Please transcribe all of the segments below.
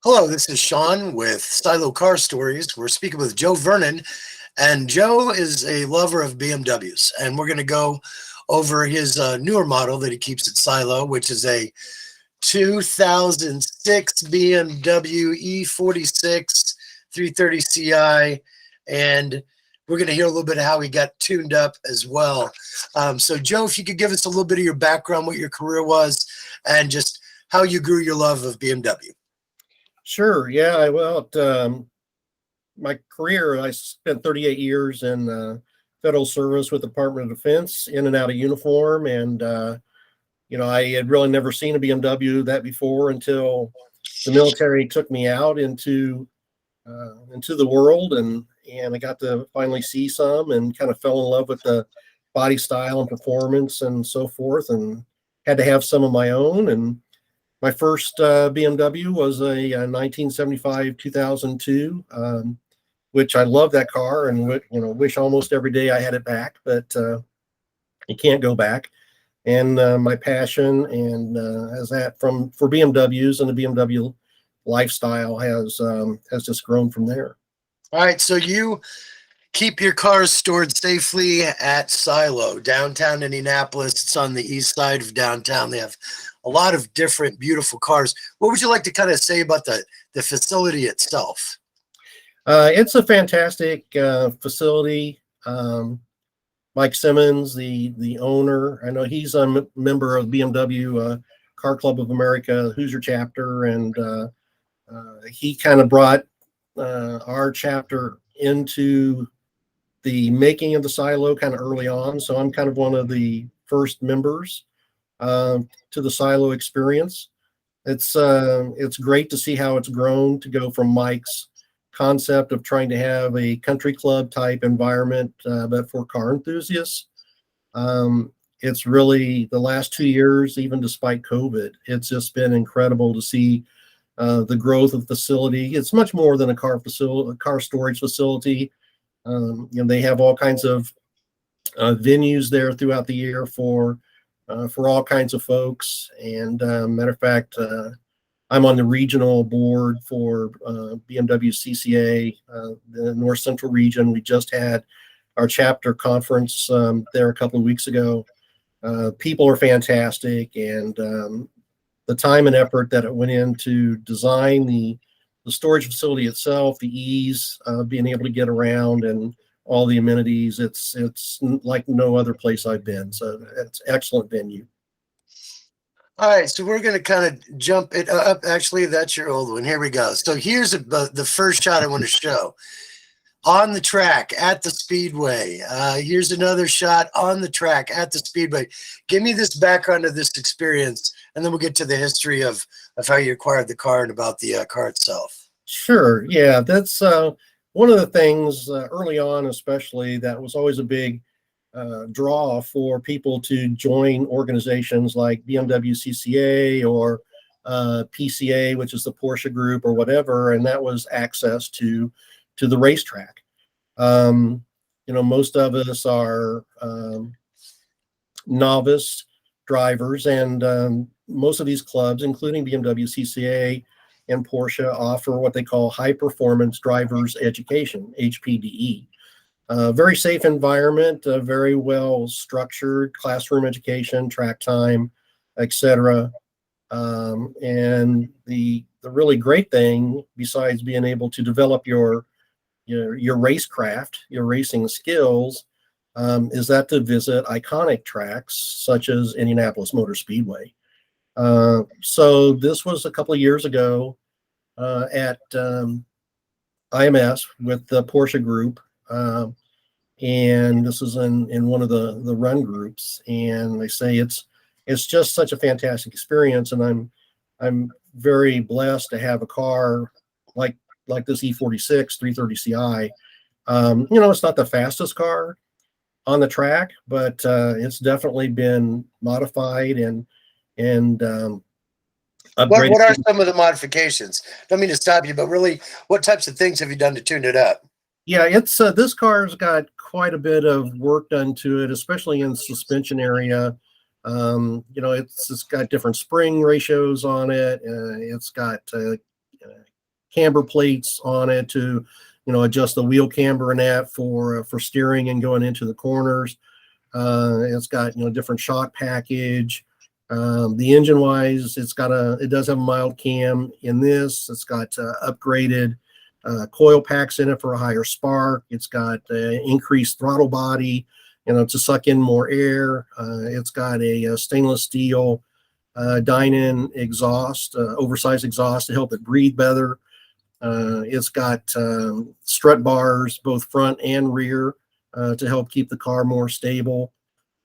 Hello, this is Sean with Silo Car Stories. We're speaking with Joe Vernon, and Joe is a lover of BMWs, and we're going to go over his newer model that he keeps at Silo, which is a 2006 BMW e46 330 Ci, and we're going to hear a little bit of how he got tuned up as well. So, Joe, if you could give us a little bit of your background, what your career was, and just how you grew your love of BMW. Sure. Yeah. My career, I spent 38 years in federal service with the Department of Defense, in and out of uniform. And, I had really never seen a BMW that before until the military took me out into the world. And I got to finally see some and kind of fell in love with the body style and performance and so forth, and had to have some of my own. And my first BMW was a 1975 2002, which I love that car, and wish almost every day I had it back, but you can't go back. And my passion and as that for BMWs and the BMW lifestyle has just grown from there. All right, so you keep your cars stored safely at Silo, downtown Indianapolis. It's on the east side of downtown. They have a lot of different beautiful cars. What would you like to kind of say about the facility itself? It's a fantastic facility. Mike Simmons, the owner, I know he's a member of BMW Car Club of America Hoosier chapter, and he kind of brought our chapter into the making of the Silo kind of early on. So I'm kind of one of the first members to the Silo experience. It's great to see how it's grown to go from Mike's concept of trying to have a country club type environment, but for car enthusiasts. It's really the last 2 years, even despite COVID, it's just been incredible to see the growth of the facility. It's much more than a car storage facility. They have all kinds of venues there throughout the year for all kinds of folks. And matter of fact, I'm on the regional board for BMW CCA, the North Central region. We just had our chapter conference there a couple of weeks ago. People are fantastic, and the time and effort that it went into design the storage facility itself, the ease of being able to get around, and all the amenities, it's like no other place I've been. So it's excellent venue. All right, so we're going to kind of jump it up. Actually, that's your old one. Here we go. So here's the first shot I want to show. On the track at the Speedway. Here's another shot on the track at the Speedway. Give me this background of this experience, and then we'll get to the history of how you acquired the car and about the car itself. Sure. Yeah, that's one of the things early on, especially, that was always a big draw for people to join organizations like BMW CCA or PCA, which is the Porsche group or whatever, and that was access to the racetrack. Most of us are novice drivers, and most of these clubs, including BMW CCA and Porsche, offer what they call high performance drivers education, HPDE. Very safe environment, very well structured classroom education, track time, etc. And the really great thing, besides being able to develop your racecraft, your racing skills, is that to visit iconic tracks such as Indianapolis Motor Speedway. So this was a couple of years ago at IMS with the Porsche group. And this is in one of the run groups, and they say it's just such a fantastic experience, and I'm very blessed to have a car like this e46 330 Ci. It's not the fastest car on the track, but it's definitely been modified and upgraded. What are some of the modifications? Don't mean to stop you, but really, what types of things have you done to tune it up? Yeah, it's this car's got quite a bit of work done to it, especially in the suspension area. It's got different spring ratios on it. It's got camber plates on it to, adjust the wheel camber and that for steering and going into the corners. It's got, different shock package. The engine wise, it does have a mild cam in this. It's got upgraded coil packs in it for a higher spark. It's got increased throttle body, to suck in more air. It's got a stainless steel DINAN exhaust, oversized exhaust to help it breathe better. It's got strut bars, both front and rear, to help keep the car more stable.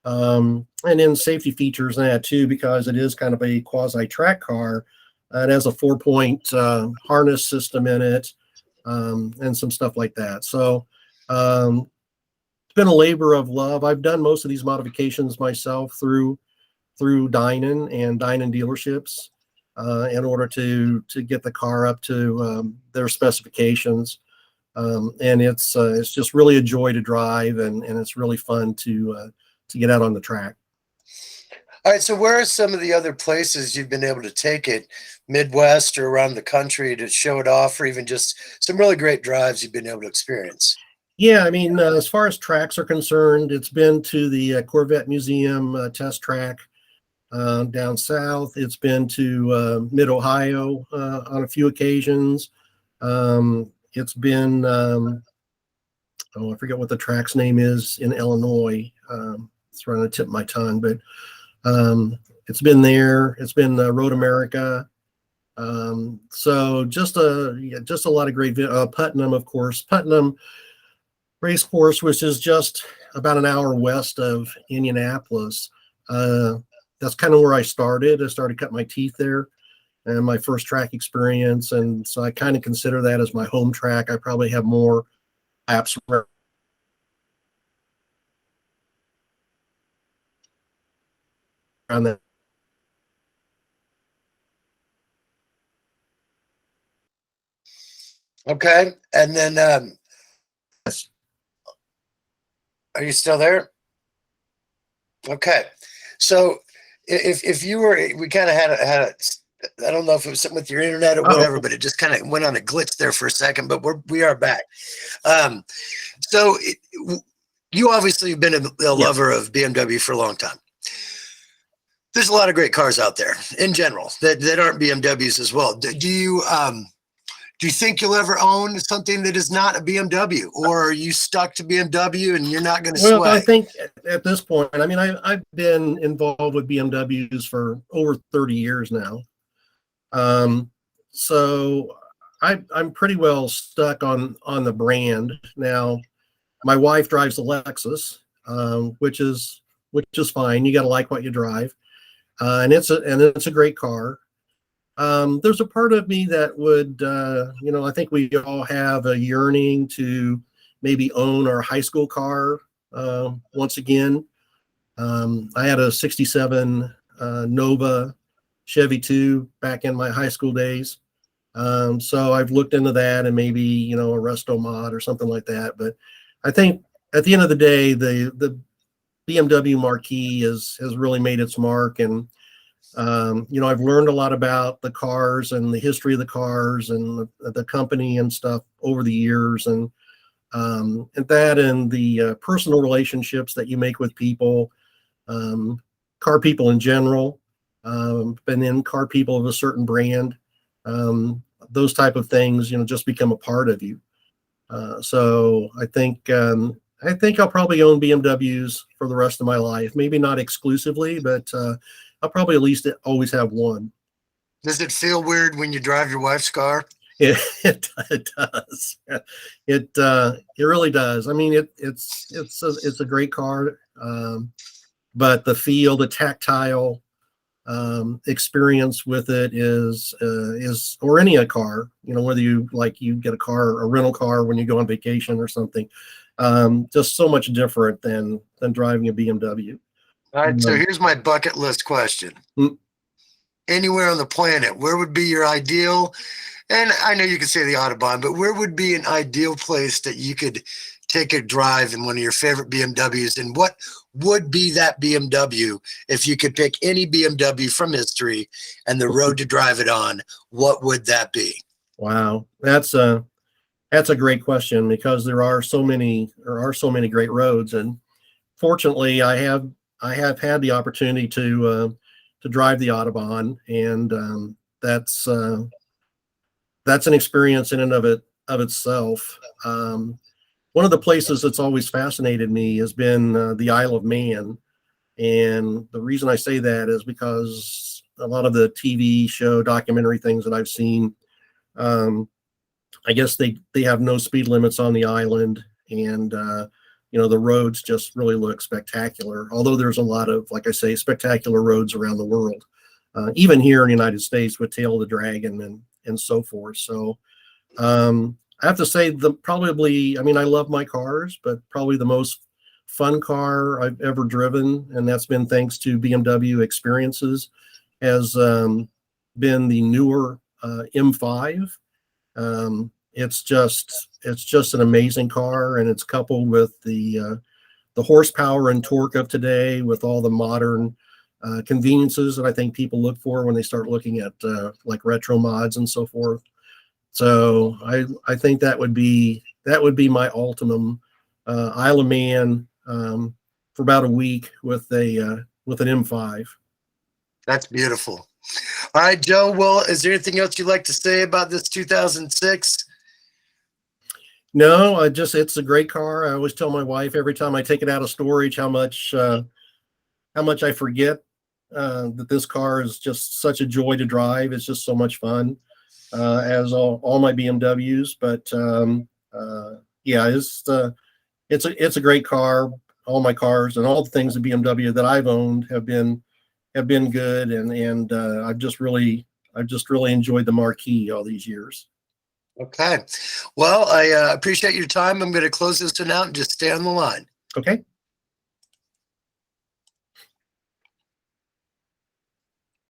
And then safety features in that too, because it is kind of a quasi track car. It has a 4-point harness system in it, and some stuff like that. So it's been a labor of love. I've done most of these modifications myself through DINAN and DINAN dealerships in order to get the car up to their specifications. And it's just really a joy to drive, and it's really fun to get out on the track. All right, so where are some of the other places you've been able to take it, Midwest or around the country, to show it off, or even just some really great drives you've been able to experience? Yeah, I mean, as far as tracks are concerned, it's been to the Corvette Museum test track down south. It's been to Mid-Ohio on a few occasions. It's been, I forget what the track's name is in Illinois. It's right on the tip of my tongue, but it's been there. It's been Road America. So just a lot of great Putnam, of course. Putnam Race Course, which is just about an hour west of Indianapolis. That's kind of where I started. I started cutting my teeth there, and my first track experience. And so I kind of consider that as my home track. I probably have more apps around that. Okay, and then are you still there? Okay, so if you were, we kind of had a I don't know if it was something with your internet or whatever, but it just kind of went on a glitch there for a second, but we are back. So you obviously have been a lover of BMW for a long time. There's a lot of great cars out there in general that aren't BMWs as well. Do you think you'll ever own something that is not a BMW, or are you stuck to BMW and you're not going to sway? I think at this point, I mean, I've been involved with BMWs for over 30 years now. So I'm pretty well stuck on the brand now. My wife drives a Lexus, which is fine. You got to like what you drive, and it's a great car. There's a part of me that would, I think we all have a yearning to maybe own our high school car once again. I had a '67 Nova Chevy 2 back in my high school days. So I've looked into that, and maybe, a resto mod or something like that. But I think at the end of the day, the BMW marquee has really made its mark. And I've learned a lot about the cars and the history of the cars and the company and stuff over the years, and the personal relationships that you make with people, car people in general, and then car people of a certain brand. Those type of things, just become a part of you. So I think I'll probably own BMWs for the rest of my life. Maybe not exclusively, but I'll probably at least always have one. Does it feel weird when you drive your wife's car? It does. It really does. I mean, it's a great car, but the feel, the tactile experience with it is, or any car, whether you get a rental car when you go on vacation or something, just so much different than driving a BMW. All right, so here's my bucket list question. Anywhere on the planet, where would be your ideal? And I know you could say the Autobahn, but where would be an ideal place that you could take a drive in one of your favorite BMWs? And what would be that BMW if you could pick any BMW from history and the road to drive it on? What would that be? Wow, that's a great question, because there are so many great roads, and fortunately, I have had the opportunity to drive the Autobahn, and that's an experience in and of itself. One of the places that's always fascinated me has been the Isle of Man, and the reason I say that is because a lot of the TV show documentary things that I've seen, um, I guess they have no speed limits on the island, and the roads just really look spectacular. Although there's a lot of, like I say, spectacular roads around the world, even here in the United States with Tail of the Dragon and so forth. So I have to say, I mean, I love my cars, but probably the most fun car I've ever driven, and that's been thanks to BMW experiences, has been the newer M5. It's just an amazing car, and it's coupled with the horsepower and torque of today, with all the modern conveniences that I think people look for when they start looking at like retro mods and so forth. So I think that would be my ultimate Isle of Man, for about a week with an M5. That's beautiful. All right, Joe. Well, is there anything else you'd like to say about this 2006? No, it's a great car. I always tell my wife every time I take it out of storage how much I forget that this car is just such a joy to drive. It's just so much fun, as all my BMWs. But yeah, it's a great car. All my cars and all the things at BMW that I've owned have been good, and I've just really enjoyed the Marquis all these years. Okay. Well, I appreciate your time. I'm going to close this one out and just stay on the line. Okay.